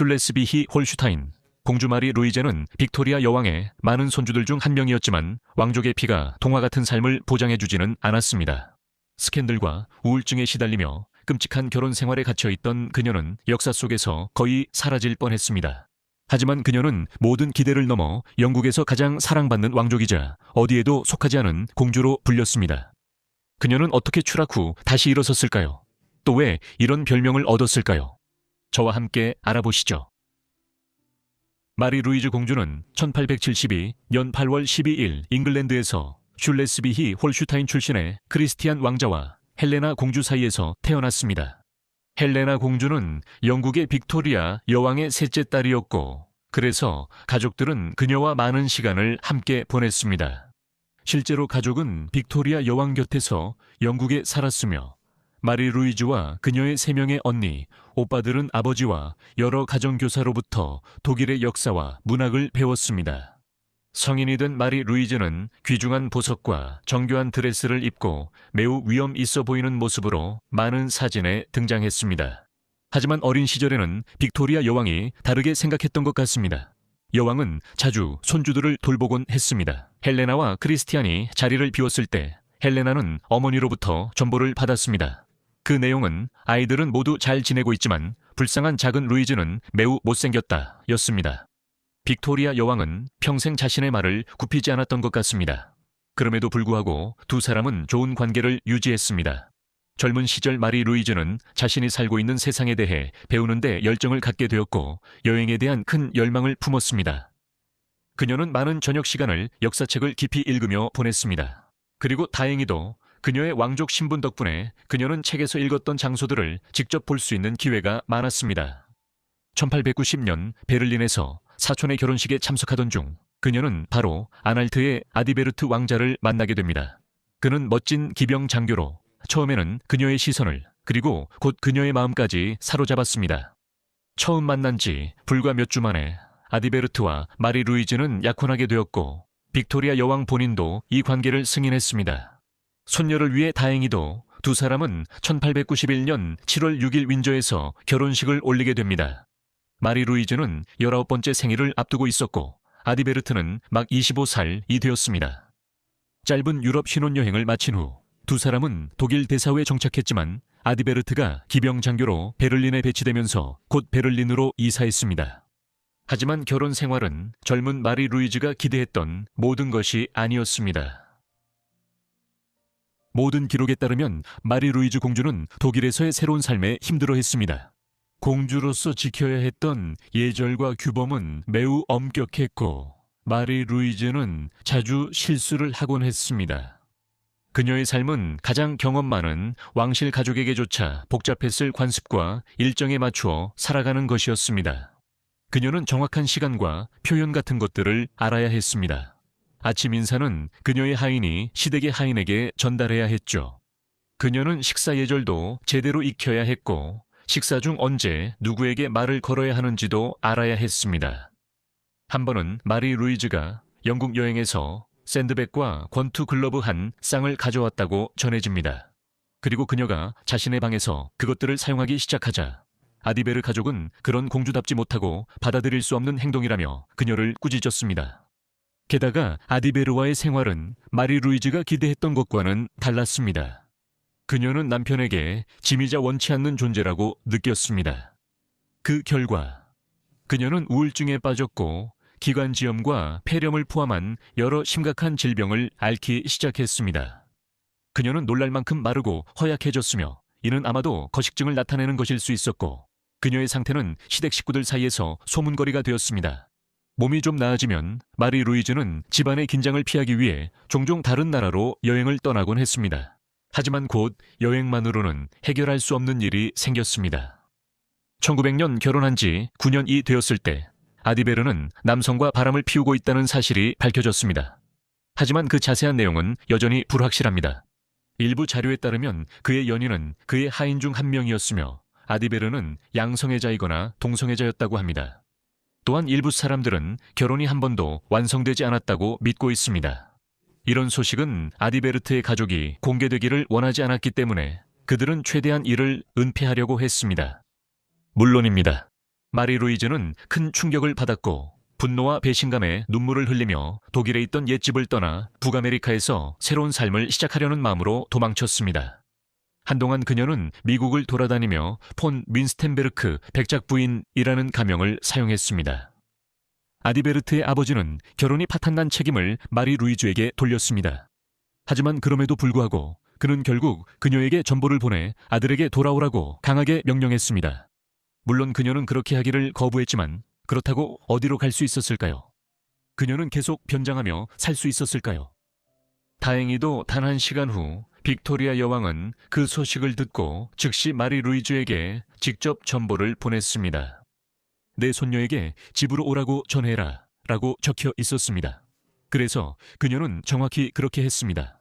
슐레스비히 홀슈타인, 공주 마리 루이제는 빅토리아 여왕의 많은 손주들 중 한 명이었지만 왕족의 피가 동화 같은 삶을 보장해주지는 않았습니다. 스캔들과 우울증에 시달리며 끔찍한 결혼 생활에 갇혀있던 그녀는 역사 속에서 거의 사라질 뻔했습니다. 하지만 그녀는 모든 기대를 넘어 영국에서 가장 사랑받는 왕족이자 어디에도 속하지 않은 공주로 불렸습니다. 그녀는 어떻게 추락 후 다시 일어섰을까요? 또 왜 이런 별명을 얻었을까요? 저와 함께 알아보시죠. 마리 루이즈 공주는 1872년 8월 12일 잉글랜드에서 슐레스비히 홀슈타인 출신의 크리스티안 왕자와 헬레나 공주 사이에서 태어났습니다. 헬레나 공주는 영국의 빅토리아 여왕의 셋째 딸이었고, 그래서 가족들은 그녀와 많은 시간을 함께 보냈습니다. 실제로 가족은 빅토리아 여왕 곁에서 영국에 살았으며, 마리 루이즈와 그녀의 3명의 언니, 오빠들은 아버지와 여러 가정교사로부터 독일의 역사와 문학을 배웠습니다. 성인이 된 마리 루이즈는 귀중한 보석과 정교한 드레스를 입고 매우 위험 있어 보이는 모습으로 많은 사진에 등장했습니다. 하지만 어린 시절에는 빅토리아 여왕이 다르게 생각했던 것 같습니다. 여왕은 자주 손주들을 돌보곤 했습니다. 헬레나와 크리스티안이 자리를 비웠을 때 헬레나는 어머니로부터 전보를 받았습니다. 그 내용은 아이들은 모두 잘 지내고 있지만 불쌍한 작은 루이즈는 매우 못생겼다 였습니다. 빅토리아 여왕은 평생 자신의 말을 굽히지 않았던 것 같습니다. 그럼에도 불구하고 두 사람은 좋은 관계를 유지했습니다. 젊은 시절 마리 루이즈는 자신이 살고 있는 세상에 대해 배우는 데 열정을 갖게 되었고 여행에 대한 큰 열망을 품었습니다. 그녀는 많은 저녁 시간을 역사책을 깊이 읽으며 보냈습니다. 그리고 다행히도 그녀의 왕족 신분 덕분에 그녀는 책에서 읽었던 장소들을 직접 볼 수 있는 기회가 많았습니다. 1890년 베를린에서 사촌의 결혼식에 참석하던 중 그녀는 바로 아날트의 아디베르트 왕자를 만나게 됩니다. 그는 멋진 기병 장교로 처음에는 그녀의 시선을 그리고 곧 그녀의 마음까지 사로잡았습니다. 처음 만난 지 불과 몇 주 만에 아디베르트와 마리 루이즈는 약혼하게 되었고 빅토리아 여왕 본인도 이 관계를 승인했습니다. 손녀를 위해 다행히도 두 사람은 1891년 7월 6일 윈저에서 결혼식을 올리게 됩니다. 마리 루이즈는 19번째 생일을 앞두고 있었고 아디베르트는 막 25살이 되었습니다. 짧은 유럽 신혼여행을 마친 후 두 사람은 독일 대사회에 정착했지만 아디베르트가 기병 장교로 베를린에 배치되면서 곧 베를린으로 이사했습니다. 하지만 결혼 생활은 젊은 마리 루이즈가 기대했던 모든 것이 아니었습니다. 모든 기록에 따르면 마리 루이즈 공주는 독일에서의 새로운 삶에 힘들어했습니다. 공주로서 지켜야 했던 예절과 규범은 매우 엄격했고 마리 루이즈는 자주 실수를 하곤 했습니다. 그녀의 삶은 가장 경험 많은 왕실 가족에게조차 복잡했을 관습과 일정에 맞추어 살아가는 것이었습니다. 그녀는 정확한 시간과 표현 같은 것들을 알아야 했습니다. 아침 인사는 그녀의 하인이 시댁의 하인에게 전달해야 했죠. 그녀는 식사 예절도 제대로 익혀야 했고 식사 중 언제 누구에게 말을 걸어야 하는지도 알아야 했습니다. 한 번은 마리 루이즈가 영국 여행에서 샌드백과 권투 글러브 한 쌍을 가져왔다고 전해집니다. 그리고 그녀가 자신의 방에서 그것들을 사용하기 시작하자 아디베르 가족은 그런 공주답지 못하고 받아들일 수 없는 행동이라며 그녀를 꾸짖었습니다. 게다가 아디베르와의 생활은 마리 루이즈가 기대했던 것과는 달랐습니다. 그녀는 남편에게 짐이자 원치 않는 존재라고 느꼈습니다. 그 결과 그녀는 우울증에 빠졌고 기관지염과 폐렴을 포함한 여러 심각한 질병을 앓기 시작했습니다. 그녀는 놀랄 만큼 마르고 허약해졌으며 이는 아마도 거식증을 나타내는 것일 수 있었고 그녀의 상태는 시댁 식구들 사이에서 소문거리가 되었습니다. 몸이 좀 나아지면 마리 루이즈는 집안의 긴장을 피하기 위해 종종 다른 나라로 여행을 떠나곤 했습니다. 하지만 곧 여행만으로는 해결할 수 없는 일이 생겼습니다. 1900년 결혼한 지 9년이 되었을 때 아디베르는 남성과 바람을 피우고 있다는 사실이 밝혀졌습니다. 하지만 그 자세한 내용은 여전히 불확실합니다. 일부 자료에 따르면 그의 연인은 그의 하인 중 한 명이었으며 아디베르는 양성애자이거나 동성애자였다고 합니다. 또한 일부 사람들은 결혼이 한 번도 완성되지 않았다고 믿고 있습니다. 이런 소식은 아디베르트의 가족이 공개되기를 원하지 않았기 때문에 그들은 최대한 이를 은폐하려고 했습니다. 물론입니다. 마리 루이즈는 큰 충격을 받았고 분노와 배신감에 눈물을 흘리며 독일에 있던 옛집을 떠나 북아메리카에서 새로운 삶을 시작하려는 마음으로 도망쳤습니다. 한동안 그녀는 미국을 돌아다니며 폰 민스텐베르크 백작 부인이라는 가명을 사용했습니다. 아디베르트의 아버지는 결혼이 파탄난 책임을 마리 루이즈에게 돌렸습니다. 하지만 그럼에도 불구하고 그는 결국 그녀에게 전보를 보내 아들에게 돌아오라고 강하게 명령했습니다. 물론 그녀는 그렇게 하기를 거부했지만 그렇다고 어디로 갈 수 있었을까요? 그녀는 계속 변장하며 살 수 있었을까요? 다행히도 단 한 시간 후 빅토리아 여왕은 그 소식을 듣고 즉시 마리 루이즈에게 직접 전보를 보냈습니다. 내 손녀에게 집으로 오라고 전해라 라고 적혀 있었습니다. 그래서 그녀는 정확히 그렇게 했습니다.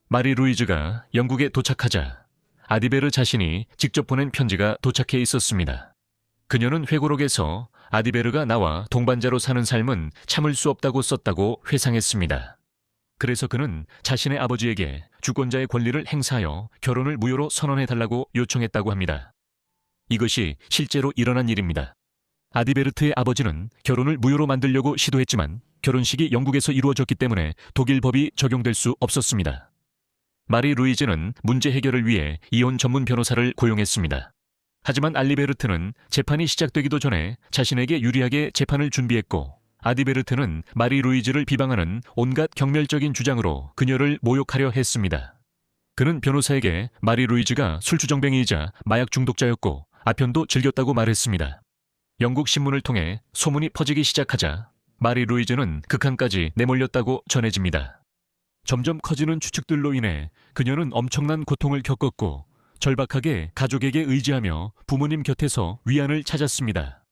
마리 루이즈가 영국에 도착하자 아디베르 자신이 직접 보낸 편지가 도착해 있었습니다. 그녀는 회고록에서 아디베르가 나와 동반자로 사는 삶은 참을 수 없다고 썼다고 회상했습니다. 그래서 그는 자신의 아버지에게 주권자의 권리를 행사하여 결혼을 무효로 선언해달라고 요청했다고 합니다. 이것이 실제로 일어난 일입니다. 아디베르트의 아버지는 결혼을 무효로 만들려고 시도했지만 결혼식이 영국에서 이루어졌기 때문에 독일 법이 적용될 수 없었습니다. 마리 루이즈는 문제 해결을 위해 이혼 전문 변호사를 고용했습니다. 하지만 알리베르트는 재판이 시작되기도 전에 자신에게 유리하게 재판을 준비했고 아디베르트는 마리 루이즈를 비방하는 온갖 경멸적인 주장으로 그녀를 모욕하려 했습니다. 그는 변호사에게 마리 루이즈가 술주정뱅이이자 마약 중독자였고 아편도 즐겼다고 말했습니다. 영국 신문을 통해 소문이 퍼지기 시작하자 마리 루이즈는 극한까지 내몰렸다고 전해집니다. 점점 커지는 추측들로 인해 그녀는 엄청난 고통을 겪었고 절박하게 가족에게 의지하며 부모님 곁에서 위안을 찾았습니다.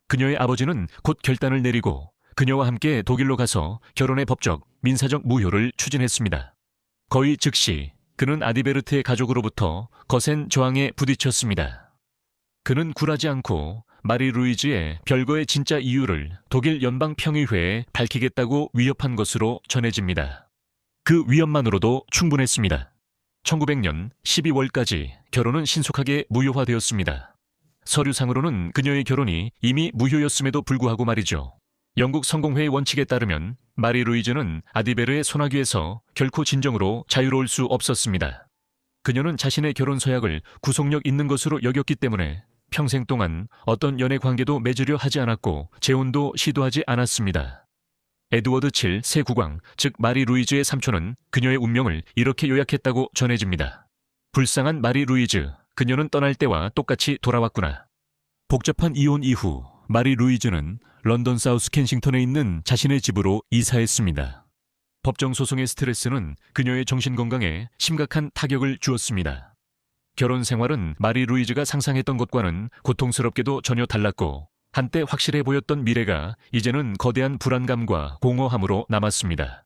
그녀의 아버지는 곧 결단을 내리고 그녀와 함께 독일로 가서 결혼의 법적, 민사적 무효를 추진했습니다. 거의 즉시 그는 아디베르트의 가족으로부터 거센 저항에 부딪혔습니다. 그는 굴하지 않고 마리 루이즈의 별거의 진짜 이유를 독일 연방평의회에 밝히겠다고 위협한 것으로 전해집니다. 그 위협만으로도 충분했습니다. 1900년 12월까지 결혼은 신속하게 무효화되었습니다. 서류상으로는 그녀의 결혼이 이미 무효였음에도 불구하고 말이죠. 영국 성공회의 원칙에 따르면 마리 루이즈는 아디베르의 소나귀에서 결코 진정으로 자유로울 수 없었습니다. 그녀는 자신의 결혼 서약을 구속력 있는 것으로 여겼기 때문에 평생 동안 어떤 연애 관계도 맺으려 하지 않았고 재혼도 시도하지 않았습니다. 에드워드 7 세 국왕, 즉 마리 루이즈의 삼촌은 그녀의 운명을 이렇게 요약했다고 전해집니다. 불쌍한 마리 루이즈, 그녀는 떠날 때와 똑같이 돌아왔구나. 복잡한 이혼 이후 마리 루이즈는 런던 사우스 켄싱턴에 있는 자신의 집으로 이사했습니다. 법정 소송의 스트레스는 그녀의 정신건강에 심각한 타격을 주었습니다. 결혼 생활은 마리 루이즈가 상상했던 것과는 고통스럽게도 전혀 달랐고 한때 확실해 보였던 미래가 이제는 거대한 불안감과 공허함으로 남았습니다.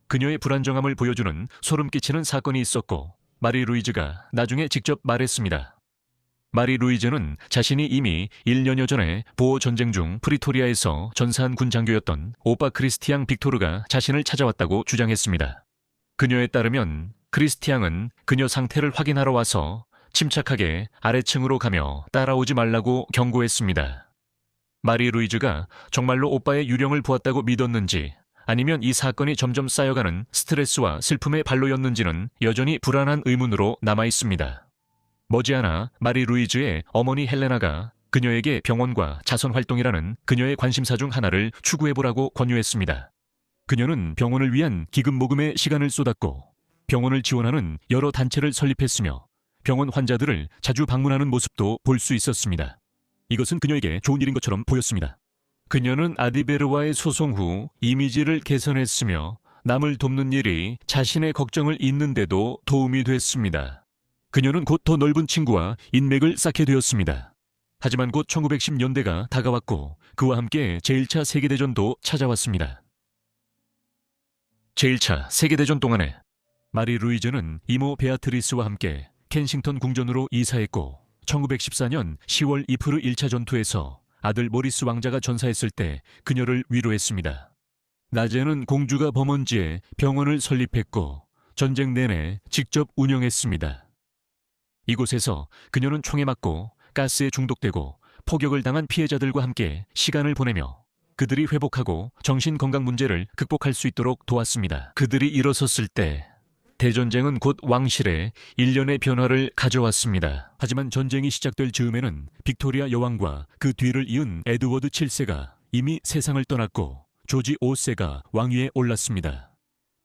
그녀의 불안정함을 보여주는 소름 끼치는 사건이 있었고 마리 루이즈가 나중에 직접 말했습니다. 마리 루이즈는 자신이 이미 1년여 전에 보어 전쟁 중 프리토리아에서 전사한 군 장교였던 오빠 크리스티앙 빅토르가 자신을 찾아왔다고 주장했습니다. 그녀에 따르면 크리스티앙은 그녀 상태를 확인하러 와서 침착하게 아래층으로 가며 따라오지 말라고 경고했습니다. 마리 루이즈가 정말로 오빠의 유령을 보았다고 믿었는지 아니면 이 사건이 점점 쌓여가는 스트레스와 슬픔의 발로였는지는 여전히 불안한 의문으로 남아있습니다. 머지않아 마리 루이즈의 어머니 헬레나가 그녀에게 병원과 자선활동이라는 그녀의 관심사 중 하나를 추구해보라고 권유했습니다. 그녀는 병원을 위한 기금 모금에 시간을 쏟았고 병원을 지원하는 여러 단체를 설립했으며 병원 환자들을 자주 방문하는 모습도 볼 수 있었습니다. 이것은 그녀에게 좋은 일인 것처럼 보였습니다. 그녀는 아디베르와의 소송 후 이미지를 개선했으며 남을 돕는 일이 자신의 걱정을 잊는데도 도움이 됐습니다. 그녀는 곧 더 넓은 친구와 인맥을 쌓게 되었습니다. 하지만 곧 1910년대가 다가왔고 그와 함께 제1차 세계대전도 찾아왔습니다. 제1차 세계대전 동안에 마리 루이즈는 이모 베아트리스와 함께 켄싱턴 궁전으로 이사했고 1914년 10월 이프르 1차 전투에서 아들 모리스 왕자가 전사했을 때 그녀를 위로했습니다. 낮에는 공주가 범원지에 병원을 설립했고 전쟁 내내 직접 운영했습니다. 이곳에서 그녀는 총에 맞고 가스에 중독되고 폭격을 당한 피해자들과 함께 시간을 보내며 그들이 회복하고 정신건강 문제를 극복할 수 있도록 도왔습니다. 그들이 일어섰을 때 대전쟁은 곧 왕실에 일련의 변화를 가져왔습니다. 하지만 전쟁이 시작될 즈음에는 빅토리아 여왕과 그 뒤를 이은 에드워드 7세가 이미 세상을 떠났고 조지 5세가 왕위에 올랐습니다.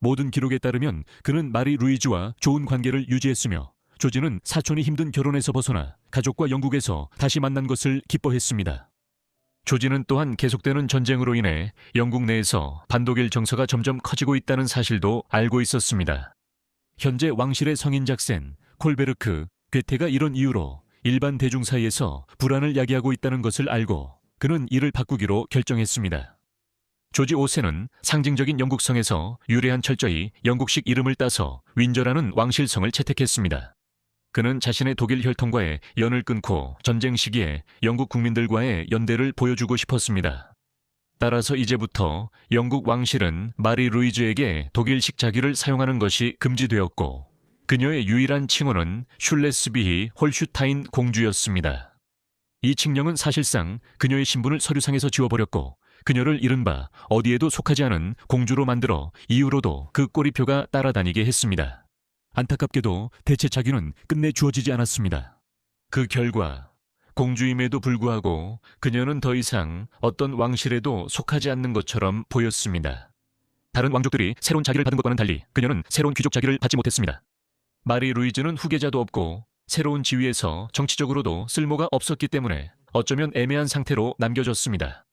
모든 기록에 따르면 그는 마리 루이즈와 좋은 관계를 유지했으며 조지는 사촌이 힘든 결혼에서 벗어나 가족과 영국에서 다시 만난 것을 기뻐했습니다. 조지는 또한 계속되는 전쟁으로 인해 영국 내에서 반독일 정서가 점점 커지고 있다는 사실도 알고 있었습니다. 현재 왕실의 성인 작센, 콜베르크, 괴테가 이런 이유로 일반 대중 사이에서 불안을 야기하고 있다는 것을 알고 그는 이를 바꾸기로 결정했습니다. 조지 5세는 상징적인 영국성에서 유래한 철저히 영국식 이름을 따서 윈저라는 왕실성을 채택했습니다. 그는 자신의 독일 혈통과의 연을 끊고 전쟁 시기에 영국 국민들과의 연대를 보여주고 싶었습니다. 따라서 이제부터 영국 왕실은 마리 루이즈에게 독일식 자기를 사용하는 것이 금지되었고 그녀의 유일한 칭호는 슐레스비히 홀슈타인 공주였습니다. 이 칙령은 사실상 그녀의 신분을 서류상에서 지워버렸고 그녀를 이른바 어디에도 속하지 않은 공주로 만들어 이후로도 그 꼬리표가 따라다니게 했습니다. 안타깝게도 대체 자규는 끝내 주어지지 않았습니다. 그 결과 공주임에도 불구하고 그녀는 더 이상 어떤 왕실에도 속하지 않는 것처럼 보였습니다. 다른 왕족들이 새로운 자기를 받은 것과는 달리 그녀는 새로운 귀족 자기를 받지 못했습니다. 마리 루이즈는 후계자도 없고 새로운 지위에서 정치적으로도 쓸모가 없었기 때문에 어쩌면 애매한 상태로 남겨졌습니다.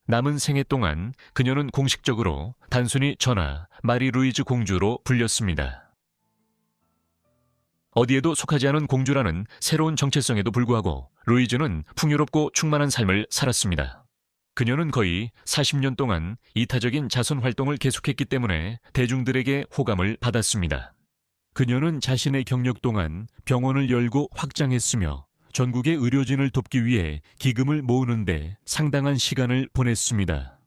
남은 생애 동안 그녀는 공식적으로 단순히 전하 마리 루이즈 공주로 불렸습니다. 어디에도 속하지 않은 공주라는 새로운 정체성에도 불구하고 루이즈는 풍요롭고 충만한 삶을 살았습니다. 그녀는 거의 40년 동안 이타적인 자선 활동을 계속했기 때문에 대중들에게 호감을 받았습니다. 그녀는 자신의 경력 동안 병원을 열고 확장했으며 전국의 의료진을 돕기 위해 기금을 모으는데 상당한 시간을 보냈습니다.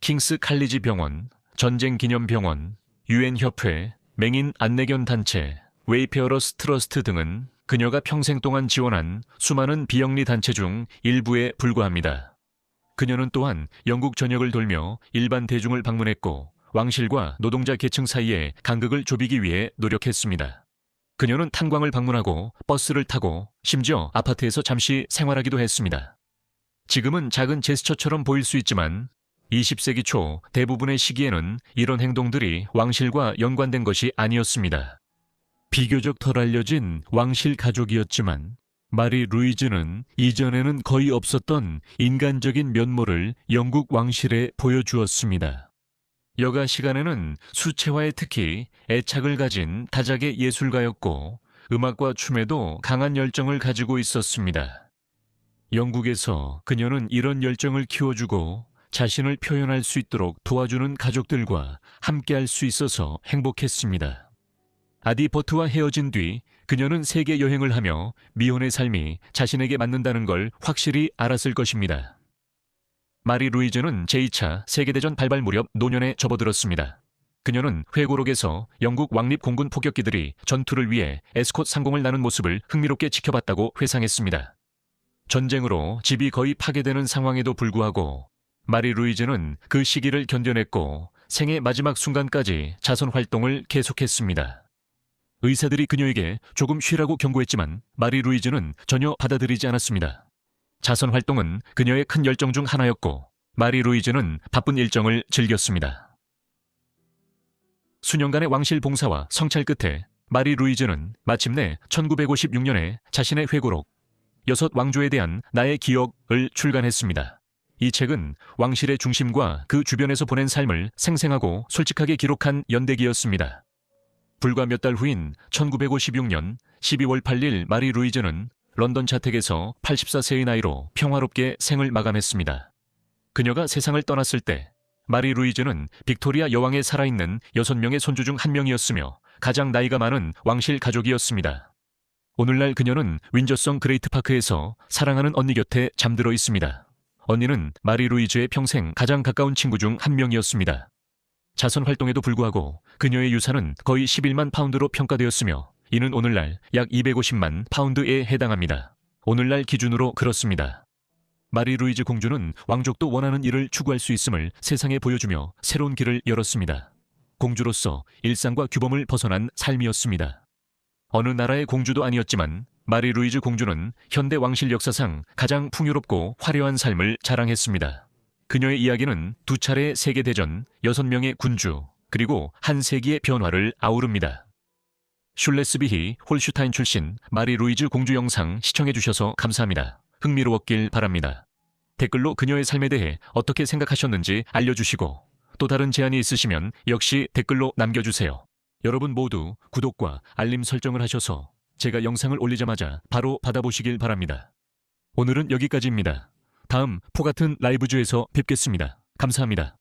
킹스 칼리지 병원, 전쟁기념병원, 유엔협회, 맹인 안내견 단체, 웨이페어러스 트러스트 등은 그녀가 평생 동안 지원한 수많은 비영리 단체 중 일부에 불과합니다. 그녀는 또한 영국 전역을 돌며 일반 대중을 방문했고 왕실과 노동자 계층 사이에 간극을 좁히기 위해 노력했습니다. 그녀는 탄광을 방문하고 버스를 타고 심지어 아파트에서 잠시 생활하기도 했습니다. 지금은 작은 제스처처럼 보일 수 있지만 20세기 초 대부분의 시기에는 이런 행동들이 왕실과 연관된 것이 아니었습니다. 비교적 덜 알려진 왕실 가족이었지만 마리 루이즈는 이전에는 거의 없었던 인간적인 면모를 영국 왕실에 보여주었습니다. 여가 시간에는 수채화에 특히 애착을 가진 다작의 예술가였고 음악과 춤에도 강한 열정을 가지고 있었습니다. 영국에서 그녀는 이런 열정을 키워주고 자신을 표현할 수 있도록 도와주는 가족들과 함께할 수 있어서 행복했습니다. 아디버트와 헤어진 뒤 그녀는 세계 여행을 하며 미혼의 삶이 자신에게 맞는다는 걸 확실히 알았을 것입니다. 마리 루이즈는 제2차 세계대전 발발 무렵 노년에 접어들었습니다. 그녀는 회고록에서 영국 왕립 공군 포격기들이 전투를 위해 에스콧 상공을 나눈 모습을 흥미롭게 지켜봤다고 회상했습니다. 전쟁으로 집이 거의 파괴되는 상황에도 불구하고 마리 루이즈는 그 시기를 견뎌냈고 생애 마지막 순간까지 자선 활동을 계속했습니다. 의사들이 그녀에게 조금 쉬라고 경고했지만 마리 루이즈는 전혀 받아들이지 않았습니다. 자선 활동은 그녀의 큰 열정 중 하나였고 마리 루이즈는 바쁜 일정을 즐겼습니다. 수년간의 왕실 봉사와 성찰 끝에 마리 루이즈는 마침내 1956년에 자신의 회고록 6 왕조에 대한 나의 기억을 출간했습니다. 이 책은 왕실의 중심과 그 주변에서 보낸 삶을 생생하고 솔직하게 기록한 연대기였습니다. 불과 몇 달 후인 1956년 12월 8일 마리 루이즈는 런던 자택에서 84세의 나이로 평화롭게 생을 마감했습니다. 그녀가 세상을 떠났을 때 마리 루이즈는 빅토리아 여왕의 살아있는 6명의 손주 중 한 명이었으며 가장 나이가 많은 왕실 가족이었습니다. 오늘날 그녀는 윈저성 그레이트 파크에서 사랑하는 언니 곁에 잠들어 있습니다. 언니는 마리 루이즈의 평생 가장 가까운 친구 중 한 명이었습니다. 자선 활동에도 불구하고 그녀의 유산은 거의 11만 파운드로 평가되었으며 이는 오늘날 약 250만 파운드에 해당합니다. 오늘날 기준으로 그렇습니다. 마리 루이즈 공주는 왕족도 원하는 일을 추구할 수 있음을 세상에 보여주며 새로운 길을 열었습니다. 공주로서 일상과 규범을 벗어난 삶이었습니다. 어느 나라의 공주도 아니었지만 마리 루이즈 공주는 현대 왕실 역사상 가장 풍요롭고 화려한 삶을 자랑했습니다. 그녀의 이야기는 2차례 세계대전, 6명의 군주, 그리고 한 세기의 변화를 아우릅니다. 슐레스비히 홀슈타인 출신 마리 루이즈 공주 영상 시청해주셔서 감사합니다. 흥미로웠길 바랍니다. 댓글로 그녀의 삶에 대해 어떻게 생각하셨는지 알려주시고 또 다른 제안이 있으시면 역시 댓글로 남겨주세요. 여러분 모두 구독과 알림 설정을 하셔서 제가 영상을 올리자마자 바로 받아보시길 바랍니다. 오늘은 여기까지입니다. 다음 포같은 라이브주에서 뵙겠습니다. 감사합니다.